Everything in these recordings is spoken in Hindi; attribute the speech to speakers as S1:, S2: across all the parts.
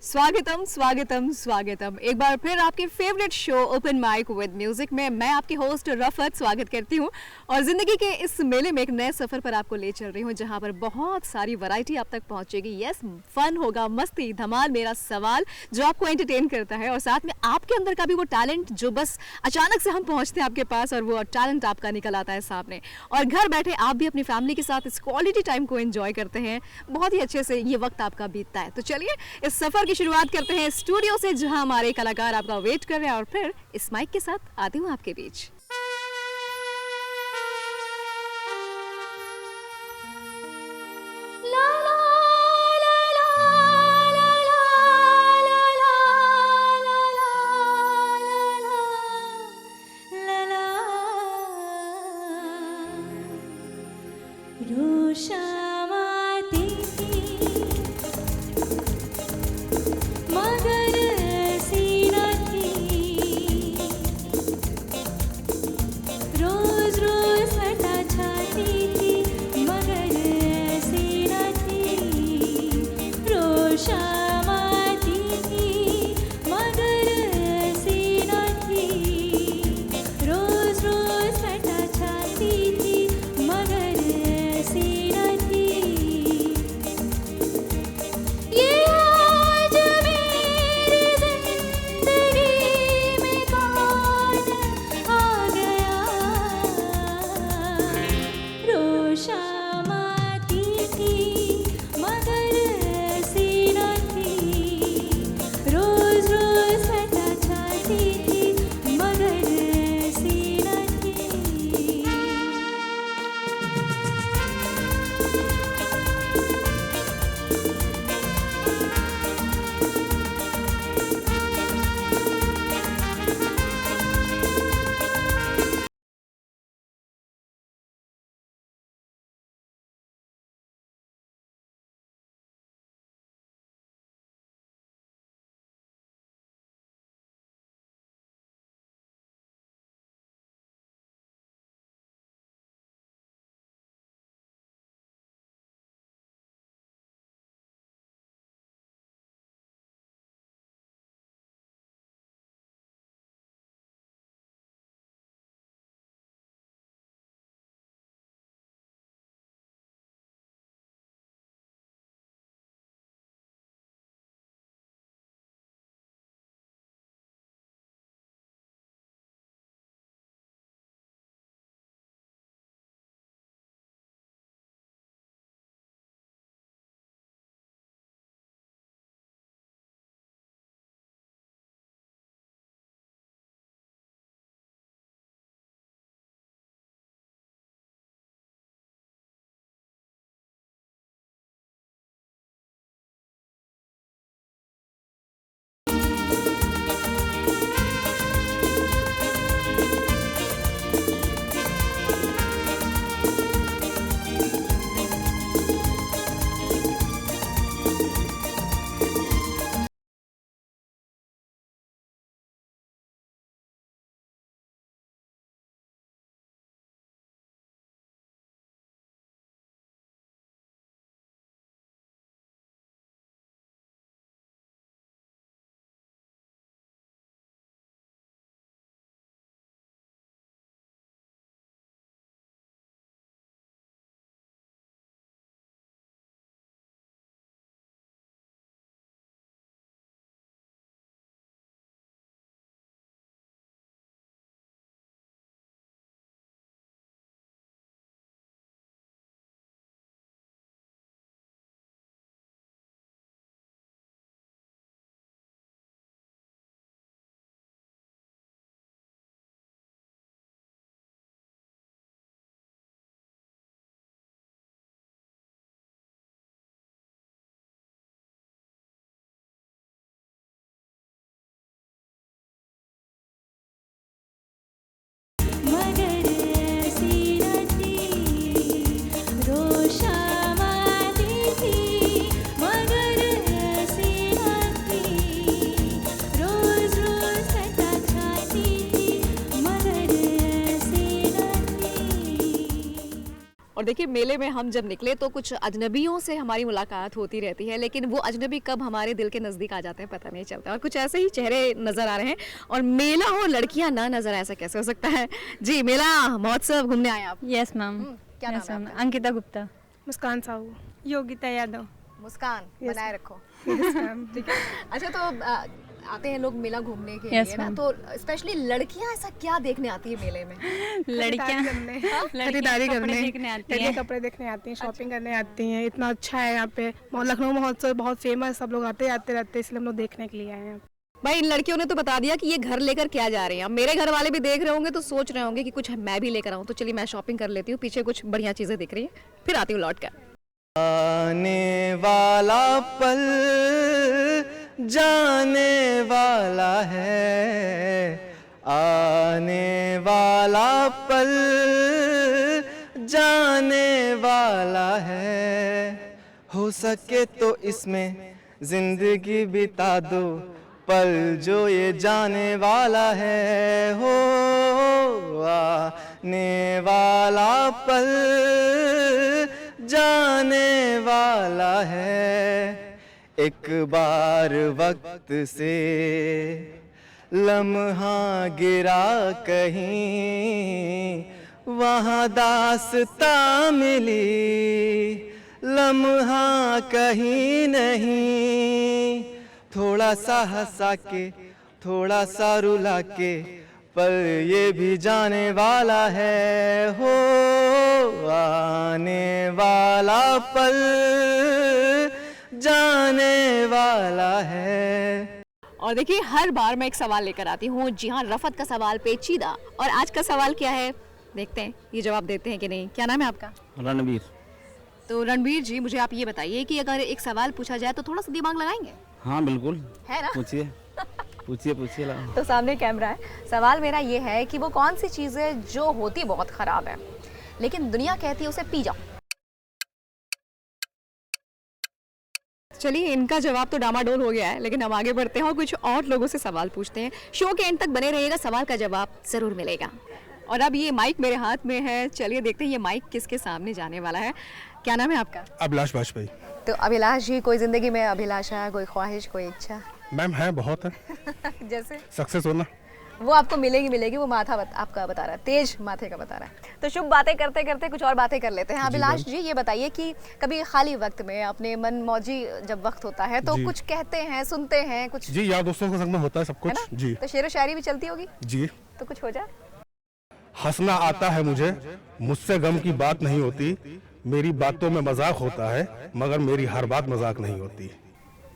S1: स्वागतम स्वागतम स्वागतम एक बार फिर आपके favourite show open mic with music में मैं आपकी होस्ट रफत स्वागत करती हूं और ज़िंदगी के इस मेले में एक नए सफ़र पर आपको ले चल रही हूं जहां पर बहुत सारी वैरायटी आप तक पहुंचेगी। यस, फन होगा, मस्ती धमाल, मेरा सवाल जो आपको एंटरटेन करता है और साथ में आपके अंदर का भी वो टैलेंट जो बस अचानक से हम पहुँचते हैं आपके पास और वो टैलेंट आपका निकल आता है सामने और घर बैठे आप भी अपनी फैमिली के साथ इस क्वालिटी टाइम को एंजॉय करते हैं। बहुत ही अच्छे से ये वक्त आपका बीतता है। तो चलिए इस सफ़र की शुरुआत करते हैं स्टूडियो से जहां हमारे कलाकार आपका वेट कर रहे हैं और फिर इस माइक के साथ आती हूं आपके बीच।
S2: रोज रोज फटा छाती थी मगर ऐसी न थी।
S1: देखिए मेले में हम जब निकले तो कुछ अजनबियों से हमारी मुलाकात होती रहती है, लेकिन वो अजनबी कब हमारे दिल के नज़दीक आ जाते हैं पता नहीं चलता। और कुछ ऐसे ही चेहरे नज़र आ रहे हैं और मेला हो लड़कियां ना नज़र आए, ऐसा कैसे हो सकता है। जी, मेला महोत्सव घूमने आए आप?
S2: Yes ma'am.
S1: क्या नाम
S2: यस
S1: है
S2: मैम,
S1: आपका?
S2: अंकिता गुप्ता।
S3: मुस्कान साहू। योगिता यादव।
S1: मुस्कान
S3: Yes,
S1: बनाए रखो।
S3: Yes ma'am.
S1: ठीक है। अच्छा तो आते हैं लोग मेला घूमने के
S2: Yes,
S1: लिए ना,
S2: ma'am.
S1: तो स्पेशली लड़कियां ऐसा क्या देखने आती है मेले में?
S2: लड़कियां
S3: खरीदारी
S2: कपड़े
S3: करने
S2: देखने आती
S3: लड़कियां
S2: हैं।
S3: कपड़े देखने आती हैं, शॉपिंग करने आती हैं। इतना अच्छा है यहाँ पे। लखनऊ महोत्सव बहुत फेमस, सब लोग आते आते रहते हैं, इसलिए हम लोग देखने के लिए आए हैं।
S1: भाई इन लड़कियों ने तो बता दिया कि ये घर लेकर क्या जा रही हैं। अब मेरे घर वाले भी देख रहे होंगे तो सोच रहे होंगे कि कुछ मैं भी लेकर आऊं, तो चलिए मैं शॉपिंग कर लेती हूँ। पीछे कुछ बढ़िया चीजें दिख रही हैं, फिर आती हूँ लौट कर।
S4: आने वाला पल जाने वाला है, आने वाला पल जाने वाला है। हो सके तो इसमें जिंदगी बिता दो, पल जो ये जाने वाला है। हो आने वाला पल जाने वाला है। एक बार वक्त से लम्हा गिरा कहीं, वहाँ दास्ता मिली, लम्हा कहीं नहीं। थोड़ा सा हंसा के, थोड़ा सा रुला के, पर ये भी जाने वाला है। हो आने वाला पल जाने वाला है।
S1: और देखिए हर बार मैं एक सवाल लेकर आती हूँ। जी हाँ, रफत का सवाल पेचीदा। और आज का सवाल क्या है, देखते हैं ये जवाब देते हैं कि नहीं। क्या नाम है आपका?
S5: रणबीर।
S1: तो रणबीर जी, मुझे आप ये बताइए कि अगर एक सवाल पूछा जाए तो थोड़ा सा दिमाग लगाएंगे?
S5: हाँ बिल्कुल,
S1: है ना?
S5: पूछिए पूछिए पूछिए।
S1: तो सामने कैमरा है। सवाल मेरा ये है कि वो कौन सी चीज़ है जो होती बहुत ख़राब है लेकिन दुनिया कहती है उसे पी जाओ। चलिए इनका जवाब तो डामाडोल हो गया है, लेकिन हम आगे बढ़ते हैं और कुछ और लोगों से सवाल पूछते हैं। शो के एंड तक बने रहिएगा, सवाल का जवाब ज़रूर मिलेगा। और अब ये माइक मेरे हाथ में है, चलिए देखते हैं ये माइक किसके सामने जाने वाला है। क्या नाम है आपका?
S6: अभिलाष वाजपेयी।
S1: तो अभिलाष जी, कोई ज़िंदगी में अभिलाषा, कोई ख्वाहिश, कोई इच्छा?
S6: मैम है, बहुत है।
S1: जैसे
S6: सक्सेस होना।
S1: वो आपको मिलेगी। वो माथा आपका बता रहा है, तेज माथे का बता रहा है। तो शुभ बातें करते करते कुछ और बातें कर लेते हैं। अभिलाष जी, ये बताइए कि कभी खाली वक्त में अपने मन मौजी जब वक्त होता है तो कुछ कहते हैं, सुनते हैं कुछ?
S6: जी, यार दोस्तों के संग में होता है सब कुछ। जी।
S1: तो शेर व शायरी भी चलती होगी
S6: जी।
S1: तो कुछ हो जाए।
S6: हंसना आता है मुझे, मुझसे गम की बात नहीं होती, मेरी बातों में मजाक होता है, मगर मेरी हर बात मजाक नहीं होती।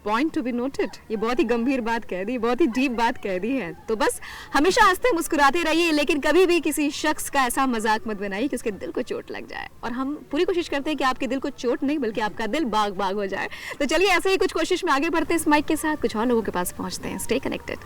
S1: Point to be noted. ये बहुत ही गंभीर बात कह दी, बहुत ही डीप बात कह दी है। तो बस हमेशा हंसते मुस्कुराते रहिए, लेकिन कभी भी किसी शख्स का ऐसा मजाक मत बनाइए कि उसके दिल को चोट लग जाए। और हम पूरी कोशिश करते हैं कि आपके दिल को चोट नहीं बल्कि आपका दिल बाग बाग हो जाए। तो चलिए ऐसे ही कुछ कोशिश में आगे बढ़ते हैं इस माइक के साथ, कुछ और लोगों के पास पहुंचते हैं। Stay connected.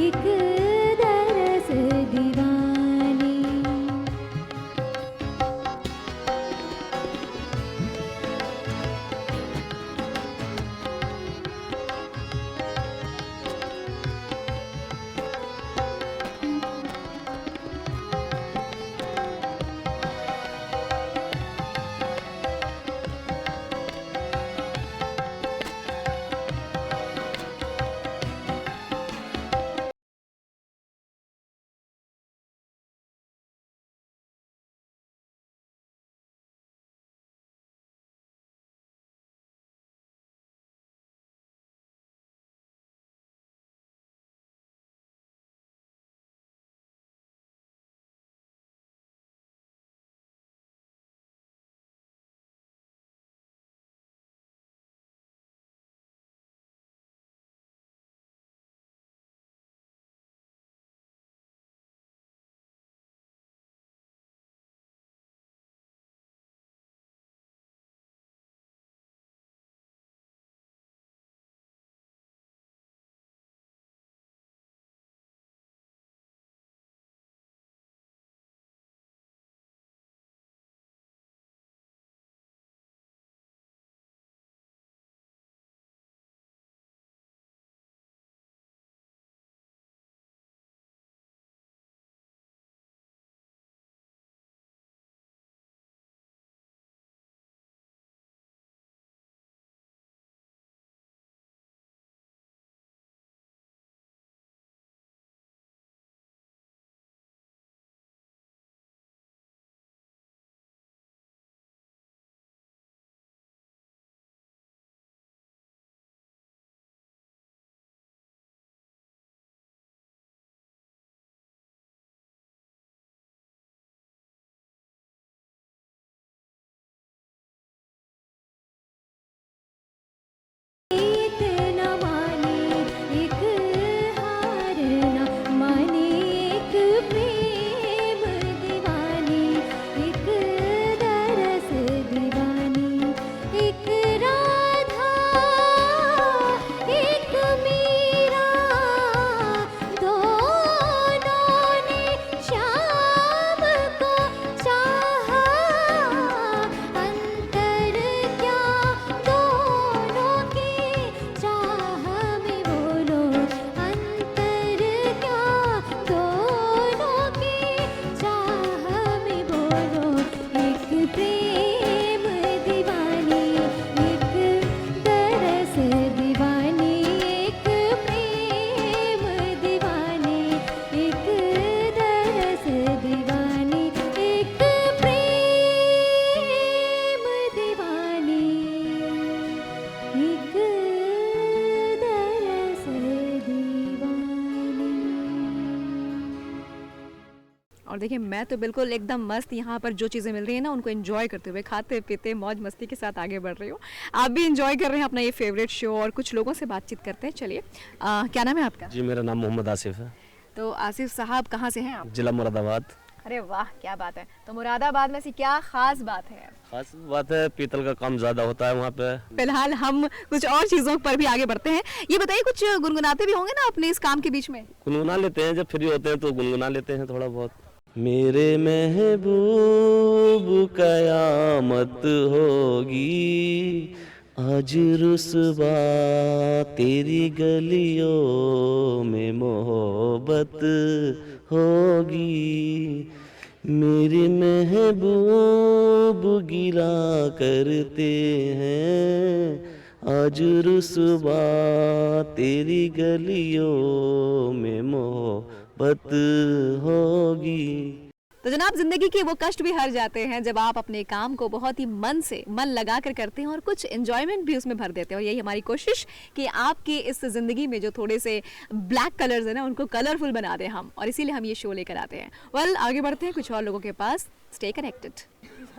S2: एक दरस दीवानी।
S1: और देखिए मैं तो बिल्कुल एकदम मस्त यहाँ पर जो चीज़ें मिल रही है ना उनको एंजॉय करते हुए खाते पीते मौज मस्ती के साथ आगे बढ़ रही हूँ। आप भी एंजॉय कर रहे हैं अपना ये फेवरेट शो और कुछ लोगों से बातचीत करते हैं। चलिए क्या नाम है आपका?
S5: जी मेरा नाम मोहम्मद आसिफ है।
S1: तो आसिफ साहब कहाँ से हैं आप?
S5: जिला मुरादाबाद।
S1: अरे वाह क्या बात है। तो मुरादाबाद में से क्या खास बात है?
S5: खास बात है पीतल का काम ज़्यादा होता है वहाँ पे।
S1: फिलहाल हम कुछ और चीज़ों पर भी आगे बढ़ते हैं। ये बताइए कुछ गुनगुनाते भी होंगे ना अपने इस काम के बीच में?
S5: गुनगुना लेते हैं, जब फ्री होते हैं तो गुनगुना लेते हैं थोड़ा बहुत। मेरे महबूब कयामत होगी, आज रुसवा तेरी गलियों में मोहब्बत होगी। मेरे महबूब गिला करते हैं, आज रुसवा तेरी गलियों में मोहब्बत होगी।
S1: तो जनाब जिंदगी के वो कष्ट भी हर जाते हैं जब आप अपने काम को बहुत ही मन लगा कर करते हैं और कुछ एंजॉयमेंट भी उसमें भर देते हैं। और यही हमारी कोशिश कि आपकी इस जिंदगी में जो थोड़े से ब्लैक कलर्स है ना उनको कलरफुल बना दें हम, और इसीलिए हम ये शो लेकर आते हैं। वेल आगे बढ़ते हैं कुछ और लोगों के पास। Stay connected.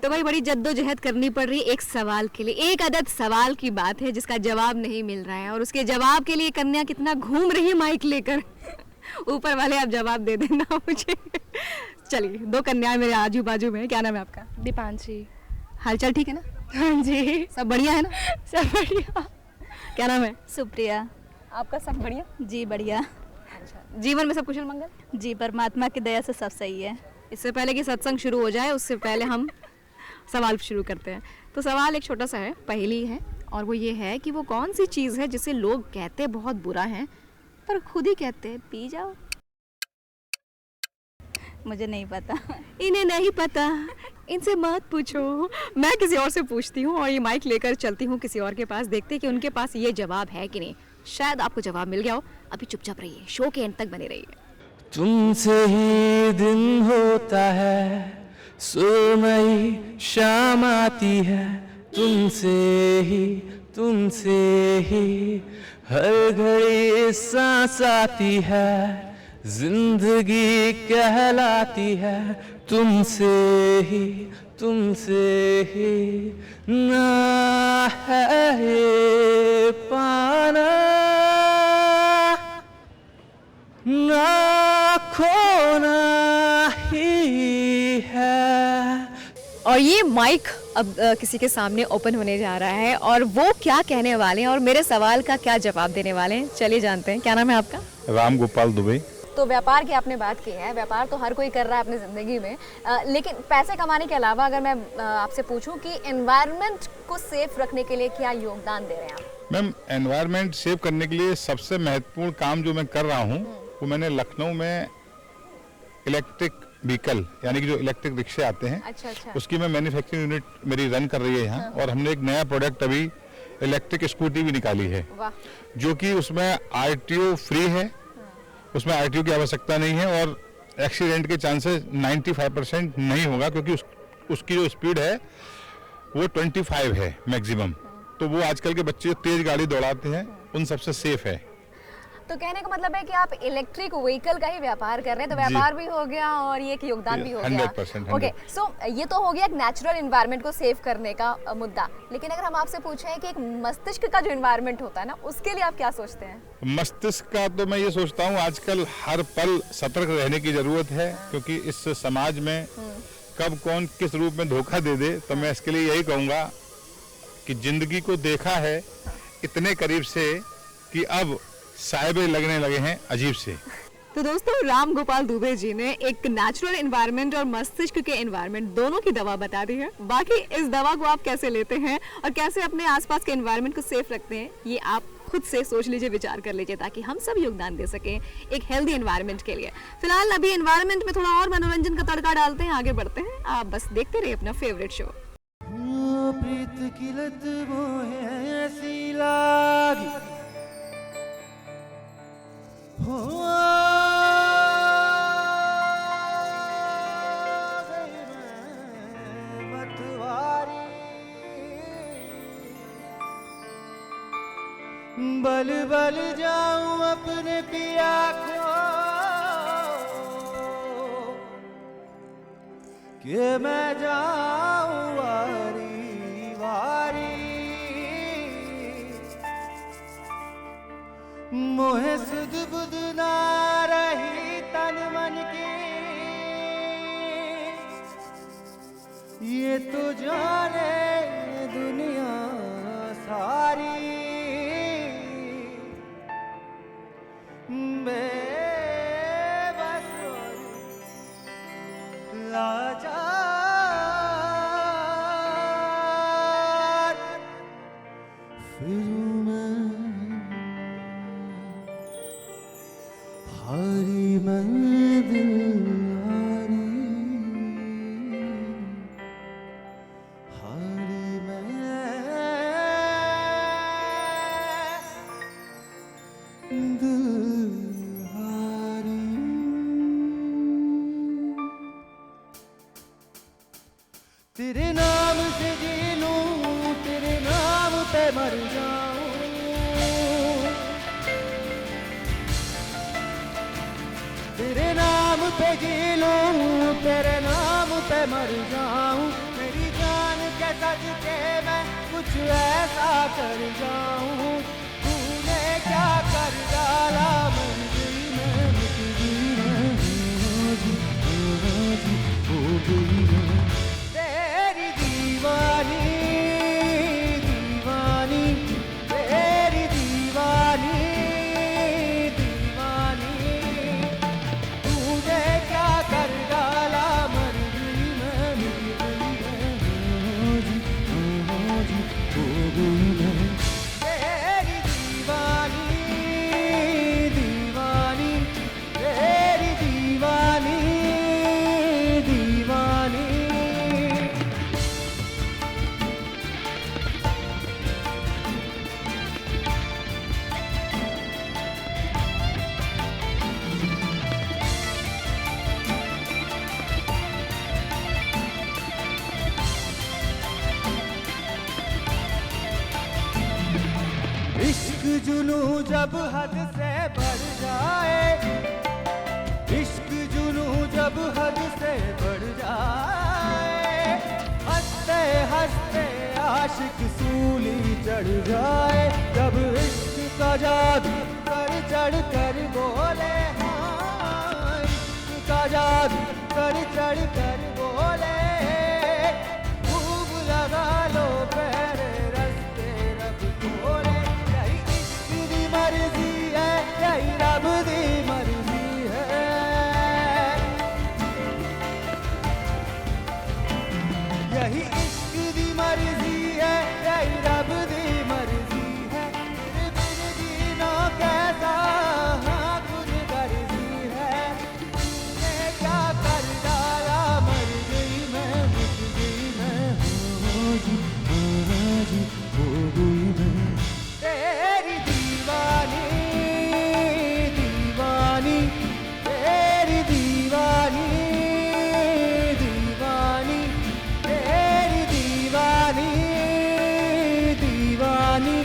S1: तो भाई बड़ी जद्दोजहद करनी पड़ रही है एक सवाल के लिए। एक अदद सवाल की बात है जिसका जवाब नहीं मिल रहा है और उसके जवाब के लिए कन्या कितना घूम रही है माइक लेकर। ऊपर वाले आप जवाब दे देना मुझे। चलिए दो कन्याएं मेरे आजू बाजू में। क्या नाम है आपका?
S3: दीपांशी।
S1: हालचाल ठीक है ना?
S3: हाँ जी
S1: सब बढ़िया है ना?
S3: सब बढ़िया।
S1: क्या नाम है?
S2: सुप्रिया।
S1: आपका? सब बढ़िया
S2: जी बढ़िया।
S1: अच्छा, जीवन में सब कुशल मंगल?
S7: जी, परमात्मा की दया से सब सही है।
S1: इससे पहले कि सत्संग शुरू हो जाए उससे पहले हम सवाल शुरू करते हैं। तो सवाल एक छोटा सा है, पहेली है, और वो ये है कि वो कौन सी चीज़ है जिसे लोग कहते बहुत बुरा है पर खुद ही कहते हैं पी जाओ?
S7: मुझे नहीं पता।
S1: इन्हें नहीं पता, इनसे मत पूछो, मैं किसी और से पूछती हूँ और ये माइक लेकर चलती हूँ किसी और के पास, देखते हैं कि उनके पास ये जवाब है कि नहीं। शायद आपको जवाब मिल गया हो। अभी चुपचाप रहिए, शो के एंड तक बने रहिए।
S4: तुमसे ही दिन होता है, सुरमई शाम आती है, तुमसे ही हर घड़ी सांस आती है, जिंदगी कहलाती है, तुमसे ही ना है ये पाना, ना खोना ही है।
S1: और ये माइक अब किसी के सामने ओपन होने जा रहा है और वो क्या कहने वाले हैं और मेरे सवाल का क्या जवाब देने वाले हैं, चलिए जानते हैं। क्या नाम है आपका?
S6: राम गोपाल दुबे।
S1: तो व्यापार की आपने बात की है, व्यापार तो हर कोई कर रहा है अपनी ज़िंदगी में, लेकिन पैसे कमाने के अलावा अगर मैं आपसे पूछूं कि एनवायरनमेंट को सेफ रखने के लिए क्या योगदान दे रहे हैं आप?
S6: मैम, एनवायरनमेंट सेव करने के लिए सबसे महत्वपूर्ण काम जो मैं कर रहा हूँ वो मैंने लखनऊ में इलेक्ट्रिक व्हीकल यानी कि जो इलेक्ट्रिक रिक्शे आते हैं,
S1: अच्छा।
S6: उसकी मैं मैन्युफैक्चरिंग यूनिट मेरी रन कर रही है यहाँ। और हमने एक नया प्रोडक्ट अभी इलेक्ट्रिक स्कूटी भी निकाली है, जो कि उसमें आरटीओ फ्री है, उसमें आरटीओ की आवश्यकता नहीं है और एक्सीडेंट के चांसेस 95% नहीं होगा, क्योंकि उसकी जो स्पीड है वो 25 है मैक्सिमम। तो वो आजकल के बच्चे तेज गाड़ी दौड़ाते हैं उन सबसे सेफ है।
S1: तो कहने का मतलब है कि आप इलेक्ट्रिक व्हीकल का ही व्यापार कर रहे हैं, तो व्यापार भी हो गया और ये एक योगदान भी हो गया।
S6: 100%।
S1: ओके, सो ये तो हो गया एक नेचुरल एनवायरनमेंट को सेव करने का मुद्दा, लेकिन अगर हम आपसे पूछें कि एक मस्तिष्क का जो एनवायरनमेंट होता है ना, उसके लिए आप क्या सोचते हैं?
S6: मस्तिष्क का तो मैं ये सोचता हूँ आजकल हर पल सतर्क रहने की जरूरत है, क्योंकि इस समाज में कब कौन किस रूप में धोखा दे दे। तो मैं इसके लिए यही कहूँगा कि जिंदगी को देखा है इतने करीब से कि अब साहिबे लगने लगे हैं अजीब से।
S1: तो दोस्तों, राम गोपाल दुबे जी ने एक नेचुरल एनवायरनमेंट और मस्तिष्क के एनवायरनमेंट दोनों की दवा बता दी है। बाकी इस दवा को आप कैसे लेते हैं और कैसे अपने आसपास के एनवायरनमेंट को सेफ रखते हैं, ये आप खुद से सोच लीजिए, विचार कर लीजिए, ताकि हम सब योगदान दे सकें एक हेल्दी एनवायरनमेंट के लिए। फिलहाल अभी एनवायरनमेंट में थोड़ा और मनोरंजन का तड़का डालते हैं, आगे बढ़ते हैं। आप बस देखते रहिए अपना फेवरेट शो।
S4: प्रीत की लत मोहे ऐसी लागी, हो गई मैं मतवारी, बल बल जाऊं अपने पिया को कि मैं जाऊं वारी वारी, मोहे सुध बुध ना रही तन मन की, ये तो जाने दुनिया सारी, बेबस लाचार फिरूं मैं, हारी मैं दिल हारी, हारी मैं दिल हारी। तेरे नाम से जी लूं, तेरे नाम पे मर जाऊं, तेरे नाम पे जी लूं, तेरे नाम पे मर जाऊं, मेरी जान के सज के मैं कुछ ऐसा कर जाऊं, तूने क्या कर डाला, मर गई मैं, मिट गई मैं, हो गई मैं तेरी दीवानी, दीवानी तेरी दीवानी, दीवानी जुनू जब हद से बढ़ जाए, इश्क जुनू जब हद से बढ़ जाए, हंसते हंसते आशिक सूली चढ़ जाए, जब इश्क का जादू कर चढ़ कर बोले, हाँ इश्क का जादू कर चढ़ कर बोले, खूब लगा लो पैरे रस्ते रब खोले, यही इश्क दी मर्जी है, यही रब दी मर्जी है, यही इश्क दी मर्जी है, यही रब दी मर्जी है, फिर बिन जीना कैसा, हाँ कुछ गर्जी है, तूने क्या कर डाला, मर गई मैं, मिट गई मैं, हो जी, हो गई मैं, तेरी दीवानी, दीवानी, तेरी दीवानी, दीवानी, तेरी दीवानी, दीवानी,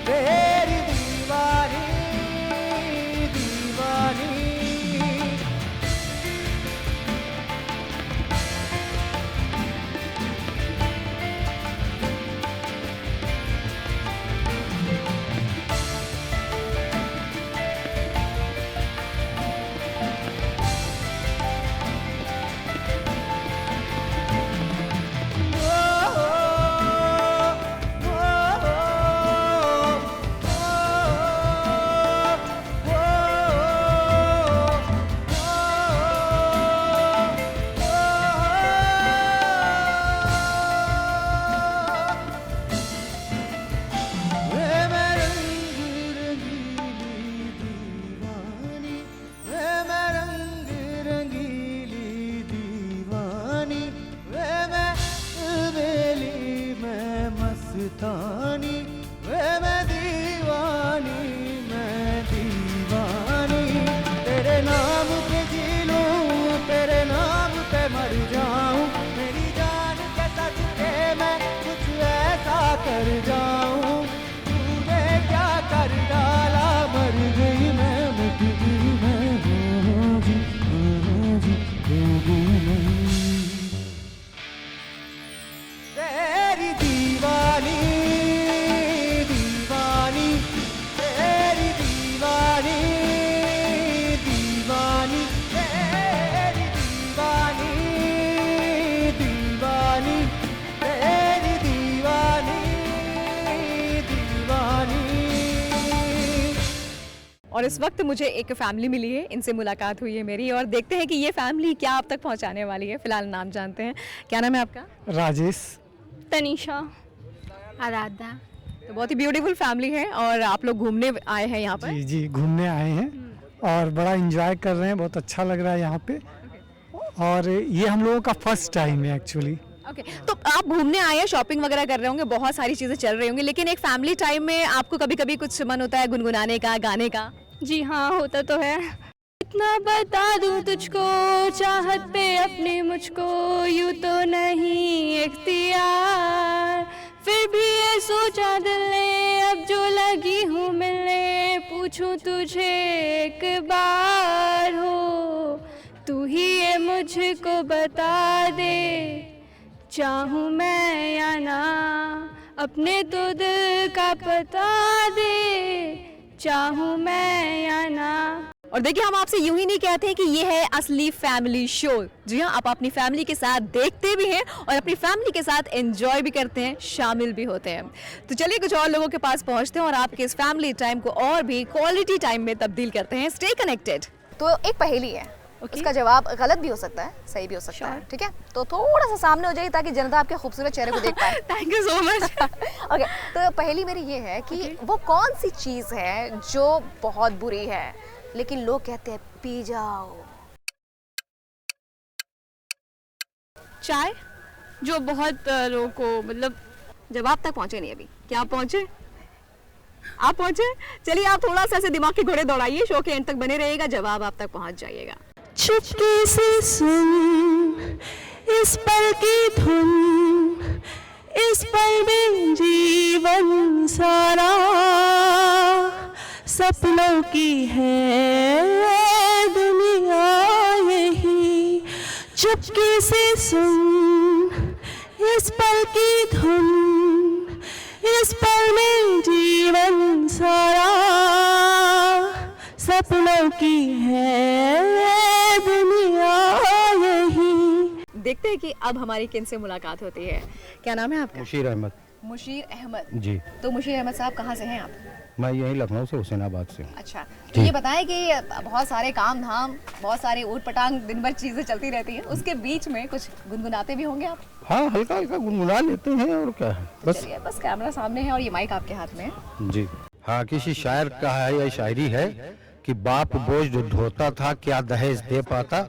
S4: तेरी दीवानी, दीवानी। मस्तानी वे मैं दीवानी, मैं दीवानी, तेरे नाम पे जी लूं, तेरे नाम पे मर जाऊं, मेरी जान के सदके मैं कुछ ऐसा कर जाऊं, तूने क्या कर डाला, मर गई मैं, मिट गई मैं, हो जी, हो जी, हो गई मैं, तेरी दीवानी, दीवानी, तेरी दीवानी, दीवानी, तेरी दीवानी, दीवानी, तेरी दीवानी, दीवानी।
S1: और इस वक्त मुझे एक फैमिली मिली है, इनसे मुलाकात हुई है मेरी, और देखते हैं कि ये फैमिली क्या आप तक पहुंचाने वाली है। फिलहाल नाम जानते हैं, क्या नाम है आपका?
S8: राजेश।
S7: तनीषा।
S2: आराधा।
S1: तो बहुत ही ब्यूटीफुल फैमिली है, और आप लोग घूमने आए हैं यहाँ पर।
S8: जी जी, घूमने आए हैं और बड़ा एंजॉय कर रहे हैं, बहुत अच्छा लग रहा है यहाँ पे, और ये हम लोगों का फर्स्ट टाइम है एक्चुअली।
S1: ओके, तो आप घूमने आए हैं, शॉपिंग वगैरह कर रहे होंगे, बहुत सारी चीज़ें चल रही होंगी, लेकिन एक फैमिली टाइम में आपको कभी कभी कुछ मन होता है गुनगुनाने का, गाने का?
S7: जी हाँ, होता तो है। इतना बता दूं तुझको, चाहत पे अपने मुझको यूं तो नहीं इख्तियार, फिर भी ये सोचा दिल ने, अब जो लगी हूँ मिलने, पूछूं तुझे एक बार हो, तू ही ये मुझको बता दे, चाहूँ मैं या ना, अपने तो दिल का पता दे, चाहूँ मैं या ना।
S1: और देखिए, हम आपसे यूं ही नहीं कहते हैं कि ये है असली फैमिली शो। जी हाँ, आप अपनी फैमिली के साथ देखते भी हैं और अपनी फैमिली के साथ एंजॉय भी करते हैं, शामिल भी होते हैं। तो चलिए कुछ और लोगों के पास पहुंचते हैं और आपके इस फैमिली टाइम को और भी क्वालिटी टाइम में तब्दील करते हैं। Stay connected.
S9: तो एक पहेली है, उसका जवाब गलत भी हो सकता है, सही भी हो सकता है, ठीक है? तो थोड़ा सा सामने हो जाइए ताकि जनता आपके खूबसूरत चेहरे को देख पाए।
S1: Thank you so much.
S9: Okay, तो पहेली मेरी ये है कि वो कौन सी चीज़ है जो बहुत बुरी है लेकिन लोग कहते हैं पी जाओ?
S1: चाय, जो बहुत लोगों को, मतलब जवाब तक पहुंचे नहीं अभी। क्या आप पहुंचे? आप पहुंचे? चलिए, आप थोड़ा सा ऐसे दिमाग के घोड़े दौड़ाइए, शो के एंड तक बने रहिएगा, जवाब आप तक पहुंच जाइएगा।
S10: चुपके से सुन इस पल की धुन, इस पल में जीवन सारा सपनों की है दुनिया यही, चुपके से सुन इस पल की धुन, इस पल में जीवन सारा सपनों की है दुनिया यही।
S1: देखते हैं कि अब हमारी किन से मुलाकात होती है। क्या नाम है आपका?
S11: मुशीर अहमद।
S1: मुशीर अहमद
S11: जी।
S1: तो मुशीर अहमद साहब कहाँ से हैं आप?
S11: मैं यहीं लखनऊ से, हुसैनाबाद से।
S1: अच्छा, तो ये बताएं कि बहुत सारे काम धाम, बहुत सारे ऊट पटांग, दिन भर चीजें चलती रहती हैं, उसके बीच में कुछ गुनगुनाते भी होंगे आप?
S11: हाँ, हल्का हल्का गुनगुना लेते हैं और क्या है, बस।
S1: चलिए, बस कैमरा सामने है और ये माइक आपके हाथ में है।
S11: जी हाँ, किसी शायर का है या शायरी है कि बाप बोझ जो ढोता था क्या दहेज दे पाता,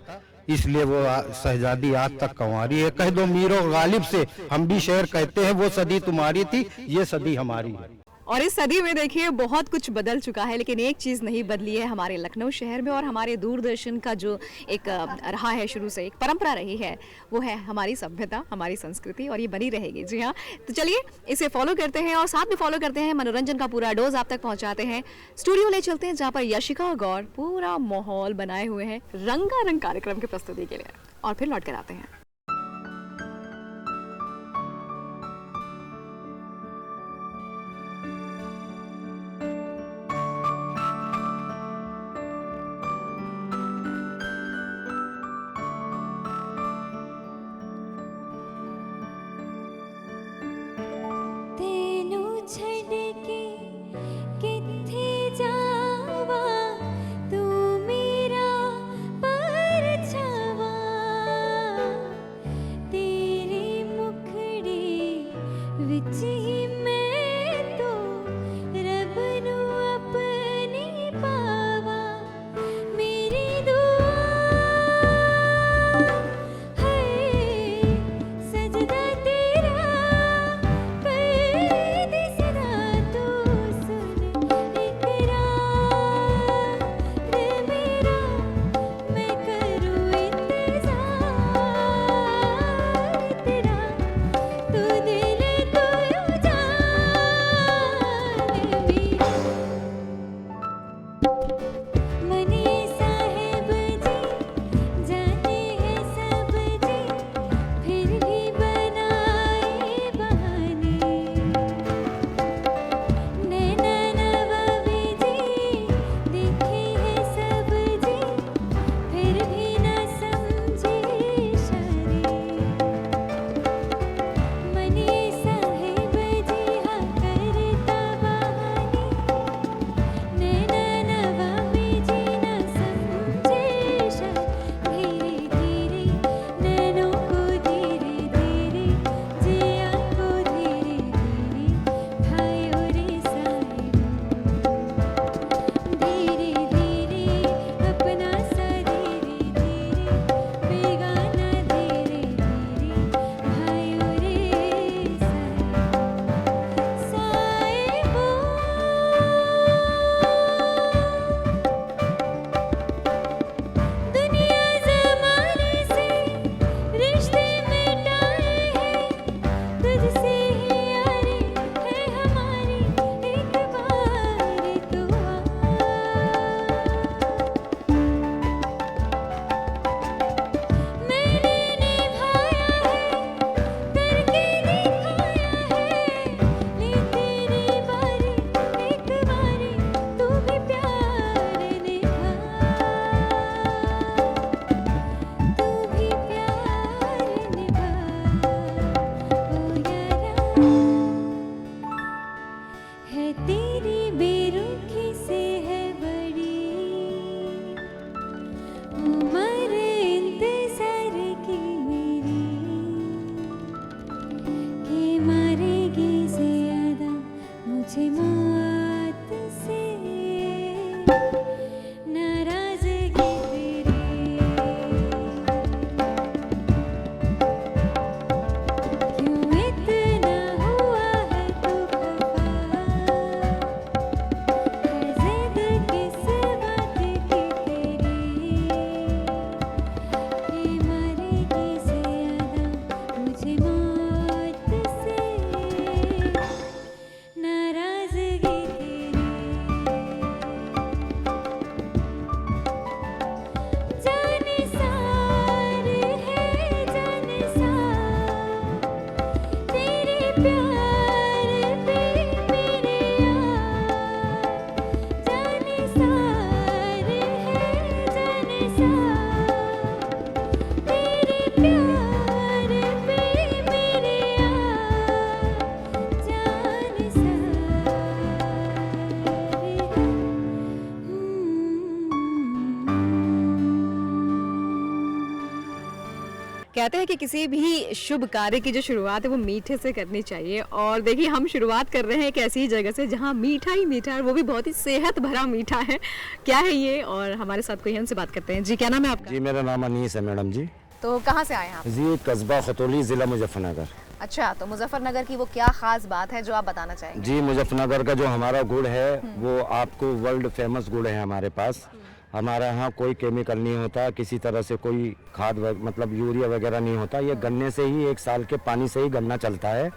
S11: इसलिए वो शहजादी आज तक कंवारी है। कह दो मीरो गालिब से हम भी शेर कहते हैं, वो सदी तुम्हारी थी, ये सदी हमारी है।
S1: और इस सदी में देखिए बहुत कुछ बदल चुका है, लेकिन एक चीज़ नहीं बदली है हमारे लखनऊ शहर में, और हमारे दूरदर्शन का जो एक रहा है शुरू से, एक परंपरा रही है, वो है हमारी सभ्यता, हमारी संस्कृति, और ये बनी रहेगी। जी हाँ, तो चलिए इसे फॉलो करते हैं और साथ में फॉलो करते हैं, मनोरंजन का पूरा डोज आप तक पहुंचाते हैं। स्टूडियो ले चलते हैं जहाँ पर यशिका और गौर पूरा माहौल बनाए हुए हैं रंगारंग कार्यक्रम की प्रस्तुति के लिए, और फिर लौट कर आते हैं। कहते हैं कि किसी भी शुभ कार्य की जो शुरुआत है वो मीठे से करनी चाहिए, और देखिए हम शुरुआत कर रहे हैं एक ऐसी जगह से जहाँ मीठा ही मीठा है, और वो भी बहुत ही सेहत भरा मीठा है। क्या है ये, और हमारे साथ कोई हमसे बात करते हैं। जी क्या नाम है आपका?
S12: जी मेरा नाम अनीस है मैडम जी।
S9: तो कहाँ से आए हैं आप?
S12: जी कस्बा खतौली, ज़िला मुजफ्फरनगर।
S9: अच्छा, तो मुजफ्फरनगर की वो क्या खास बात है जो आप बताना चाहेंगे?
S12: जी मुजफ्फरनगर का जो हमारा गुड़ है वो आपको वर्ल्ड फेमस गुड़ है हमारे पास। हमारे यहाँ कोई केमिकल नहीं होता, किसी तरह से कोई खाद मतलब यूरिया वगैरह नहीं होता। ये गन्ने से ही 1 साल के पानी से ही गन्ना चलता है,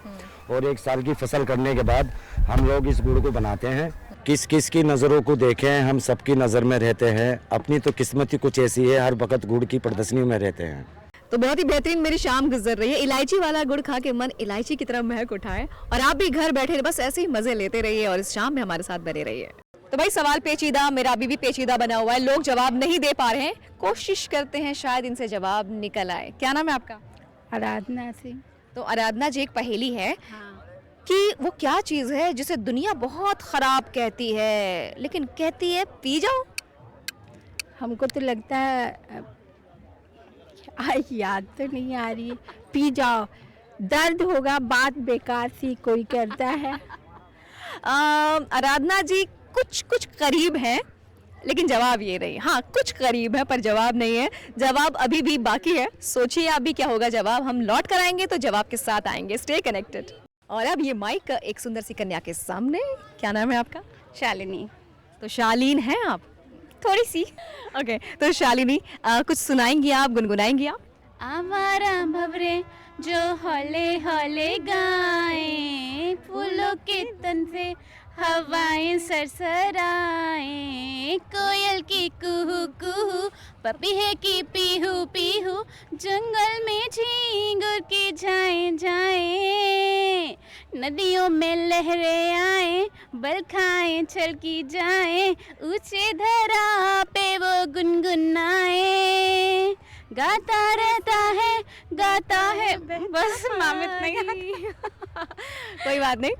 S12: और 1 साल की फसल करने के बाद हम लोग इस गुड़ को बनाते हैं। किस किस की नज़रों को देखें, हम सबकी नज़र में रहते हैं। अपनी तो किस्मत ही कुछ ऐसी है, हर वक्त गुड़ की प्रदर्शनी में रहते हैं।
S1: तो बहुत ही बेहतरीन मेरी शाम गुजर रही है। इलायची वाला गुड़ खा के मन इलायची की तरफ महक उठाए, और आप भी घर बैठे बस ऐसे ही मजे लेते रहिए और इस शाम में हमारे साथ बने रहिए। तो भाई सवाल पेचीदा, मेरा अभी भी पेचीदा बना हुआ है, लोग जवाब नहीं दे पा रहे हैं, कोशिश करते हैं शायद इनसे जवाब निकल आए। क्या नाम है आपका?
S2: आराधना सिंह।
S1: तो आराधना जी, एक पहेली है कि वो क्या चीज़ है जिसे दुनिया बहुत खराब कहती है लेकिन कहती है पी जाओ।
S2: हमको तो लगता है याद तो नहीं आ रही है। पी जाओ, दर्द होगा, बात बेकार सी कोई करता है।
S1: आराधना जी कुछ कुछ करीब है, लेकिन जवाब ये नहीं। हाँ कुछ करीब है पर जवाब नहीं है, जवाब अभी भी बाकी है। सोचिए अभी क्या होगा जवाब, हम लौट कर आएंगे तो जवाब के साथ आएंगे। Stay connected. और अब ये माइक एक सुंदर सी कन्या के सामने। क्या नाम है आपका?
S7: शालिनी।
S1: तो शालीन हैं आप? थोड़ी सी। ओके, तो शालिनी कुछ सुनाएंगी आप, गुनगुनाएंगी आप?
S7: आवारा भवरे जो हौले हौले गाएं, फूलों के तन से हवाएं सरसराएं, कोयल की कुहू कुहू, पपीहे की पीहू पीहू, जंगल में झींगुर की जाएं जाएं, नदियों में लहरें आए, बरखाएं छलकी जाएं, ऊंचे धरा पे वो गुनगुनाए, गाता रहता है बस मामित नहीं।
S1: कोई बात नहीं,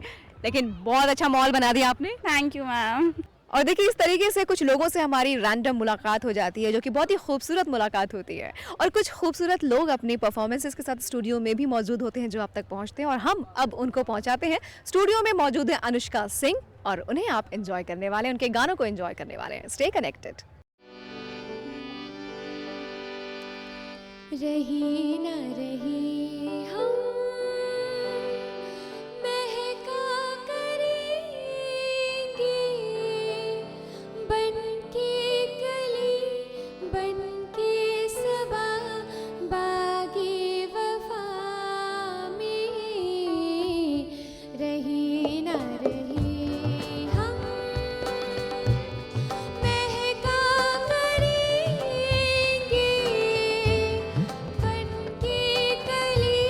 S1: लेकिन बहुत अच्छा माहौल बना दिया आपने।
S7: Thank you ma'am.
S1: और देखिए इस तरीके से कुछ लोगों से हमारी रैंडम मुलाकात हो जाती है, जो कि बहुत ही खूबसूरत मुलाकात होती है, और कुछ खूबसूरत लोग अपनी परफॉर्मेंसेस के साथ स्टूडियो में भी मौजूद होते हैं जो आप तक पहुंचते हैं, और हम अब उनको पहुंचाते हैं। स्टूडियो में मौजूद है अनुष्का सिंह, और उन्हें आप एंजॉय करने वाले हैं, उनके गानों को एंजॉय करने वाले हैं। Stay connected.
S7: रही न रही हम महका करेंगे, बन के कली बन के सबा बागे वफा में, रही न रही हम महका करेंगे, बन के कली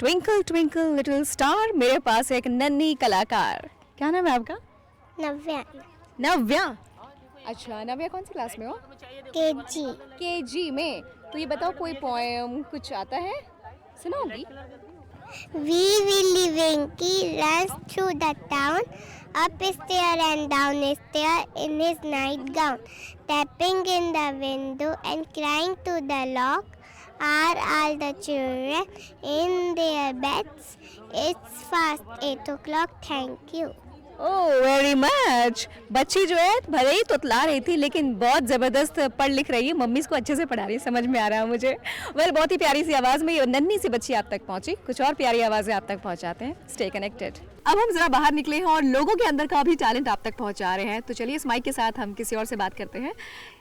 S1: ट्विंकल ट्विंकल लिटिल स्टार, मेरे पास एक नन्ही कलाकार। क्या नाम है आपका?
S13: नव्या।
S1: नव्या। अच्छा, नव्या कौन सी क्लास में हो?
S13: केजी।
S1: केजी में। तो ये बताओ, कोई पोएम कुछ आता है, सुनाओगी?
S13: We will Winky runs through the town, up a stair and down a stair in his nightgown, tapping in the window and crying to the lock. Are all the children in their beds? It's fast 8 o'clock. Thank you.
S1: Oh very much. बच्ची जो है भले ही तुतला रही थी लेकिन बहुत ज़बरदस्त पढ़ लिख रही है, मम्मी इसको अच्छे से पढ़ा रही है, समझ में आ रहा है मुझे। वेल, बहुत ही प्यारी सी आवाज़ में ये नन्ही सी बच्ची आप तक पहुंची। कुछ और प्यारी आवाज़ें आप तक पहुंचाते हैं, स्टे कनेक्टेड। अब हम जरा बाहर निकले हैं और लोगों के अंदर का भी टैलेंट आप तक पहुंचा रहे हैं, तो चलिए इस माइक के साथ हम किसी और से बात करते हैं।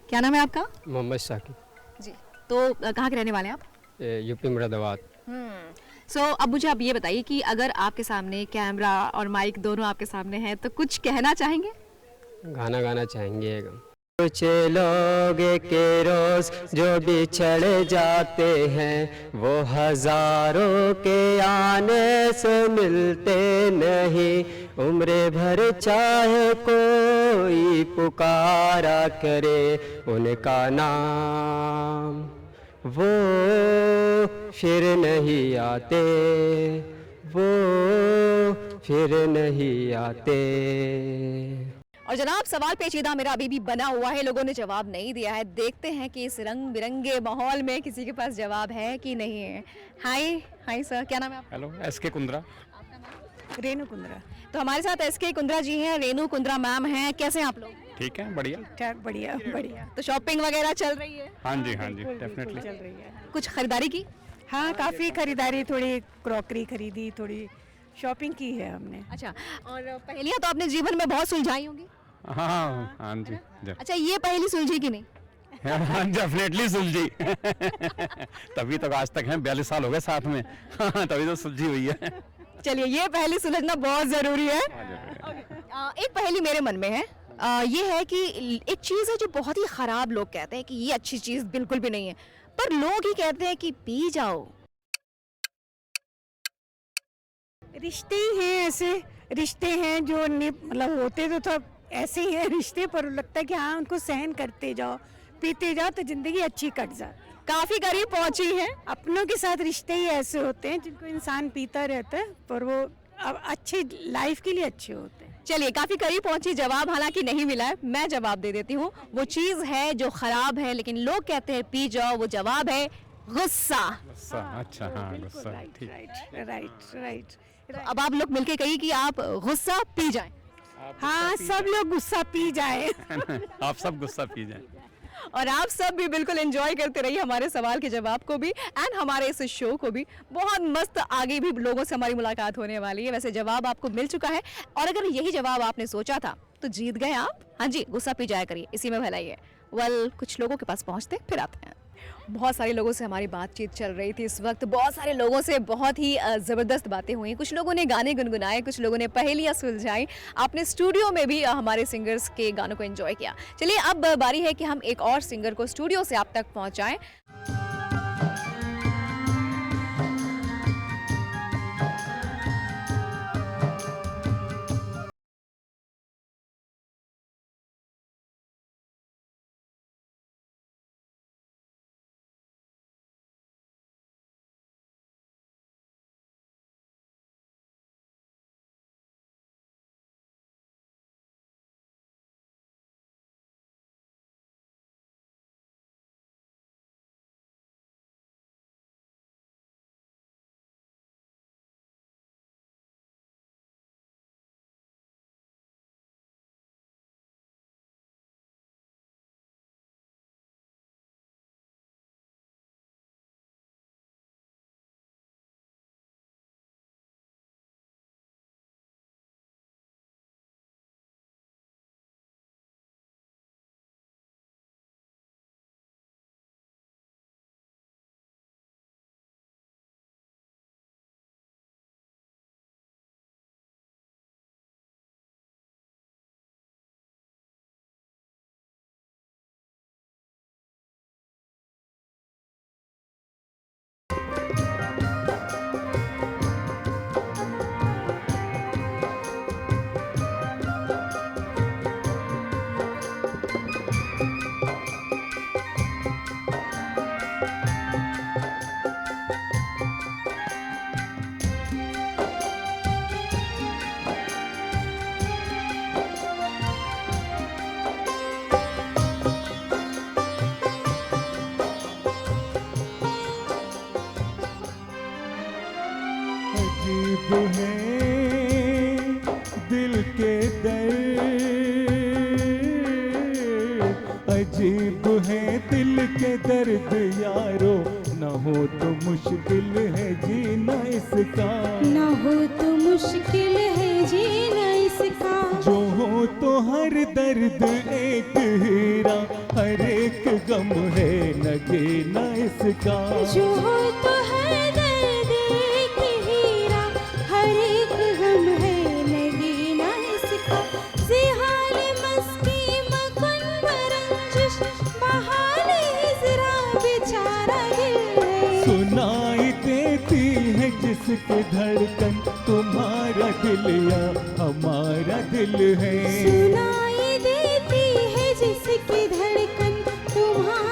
S1: क्या नाम है आपका?
S14: मोहम्मद साकिब।
S1: जी, तो कहाँ के रहने वाले हैं आप?
S14: यूपी मुरादाबाद।
S1: सो अब मुझे आप ये बताइए कि अगर आपके सामने कैमरा और माइक दोनों आपके सामने हैं तो कुछ कहना चाहेंगे?
S14: गाना गाना चाहेंगे। कुछ लोग के रोज जो बिछड़ जाते हैं वो हजारों के आने से मिलते नहीं, उम्र भर चाहे कोई पुकारा करे उनका नाम, वो फिर नहीं आते, वो फिर नहीं आते।
S1: और जनाब, सवाल पेचीदा मेरा अभी भी बना हुआ है, लोगों ने जवाब नहीं दिया है। देखते हैं कि इस रंग बिरंगे माहौल में किसी के पास जवाब है कि नहीं है। हाय हाय सर, क्या नाम है आपका?
S15: Hello, SK Kundra.
S1: रेनू कुंद्रा। तो हमारे साथ एसके कुंद्रा जी हैं, रेनू कुंद्रा मैम हैं। कैसे हैं आप लोग?
S15: ठीक है, बढ़िया।
S1: ठीक, बढ़िया बढ़िया। तो शॉपिंग वगैरह चल रही है?
S15: हाँ जी डेफिनेटली
S1: चल रही है। कुछ खरीदारी की?
S16: हाँ, काफ़ी खरीदारी, थोड़ी क्रॉकरी खरीदी, थोड़ी शॉपिंग की है हमने।
S1: अच्छा, और पहेलियाँ तो आपने जीवन में बहुत सुलझाई होंगी?
S15: हाँ जी।
S1: अच्छा, ये पहेली सुलझी कि नहीं?
S15: हाँ, डेफिनेटली सुलझी। तभी तो आज तक हैं, 42 साल हो गए साथ में। हाँ, तभी तो सुलझी हुई है।
S1: चलिए, ये पहेली सुलझना बहुत जरूरी है। एक पहेली मेरे मन में है, ये है कि एक चीज़ है जो बहुत ही ख़राब लोग कहते हैं कि ये अच्छी चीज़ बिल्कुल भी नहीं है, पर लोग ही कहते हैं कि पी जाओ।
S16: रिश्ते ही हैं ऐसे, रिश्ते हैं जो मतलब होते तो ऐसे ही हैं रिश्ते, पर लगता है कि हाँ उनको सहन करते जाओ, पीते जाओ तो जिंदगी अच्छी कट जाए।
S1: काफ़ी करीब पहुंची है।
S16: अपनों के साथ रिश्ते ही ऐसे होते हैं जिनको इंसान पीता रहता है, पर वो अब अच्छी लाइफ के लिए अच्छे होते हैं।
S1: चलिए, काफी करीब पहुंची, जवाब हालांकि नहीं मिला है, मैं जवाब दे देती हूँ। वो चीज है जो खराब है लेकिन लोग कहते हैं पी जाओ, वो जवाब है गुस्सा।
S15: अच्छा, हाँ गुस्सा।
S16: राइट।
S1: तो अब आप लोग मिलके कहिए कि आप गुस्सा पी जाएं।
S16: हाँ, सब लोग गुस्सा पी जाए।
S15: आप सब गुस्सा पी जाएं।
S1: और आप सब भी बिल्कुल एंजॉय करते रहिए हमारे सवाल के जवाब को भी एंड हमारे इस शो को भी। बहुत मस्त आगे भी लोगों से हमारी मुलाकात होने वाली है। वैसे जवाब आपको मिल चुका है और अगर यही जवाब आपने सोचा था तो जीत गए आप। हाँ जी, गुस्सा पी जाया करिए, इसी में भलाई है। वेल, कुछ लोगों के पास पहुंचते फिर आते हैं। बहुत सारे लोगों से हमारी बातचीत चल रही थी इस वक्त, बहुत सारे लोगों से बहुत ही ज़बरदस्त बातें हुई। कुछ लोगों ने गाने गुनगुनाए, कुछ लोगों ने पहेलियाँ सुलझाई। आपने स्टूडियो में भी हमारे सिंगर्स के गानों को एंजॉय किया। चलिए, अब बारी है कि हम एक और सिंगर को स्टूडियो से आप तक पहुँचाएँ।
S4: अजीब है दिल के दर्द, अजीब है दिल के दर्द यारो, न हो तो मुश्किल है जीना इसका,
S10: न हो तो मुश्किल है जीना इसका।
S4: जो हो तो हर दर्द एक हीरा, हर एक गम है नगीना इसका।
S10: जो हो तो हर दर्द एक हीरा, हर एक गम है नगीना इसका। ज़िहाल मस्की मगन बरंजिश, बहाने हिजरा बेचारा दिल है।
S4: सुनाई देती है जिसकी धड़कन, तुम्हारा दिल या हमारा दिल है।
S10: सुनाई देती है जिसकी धड़कन, तुम्हारा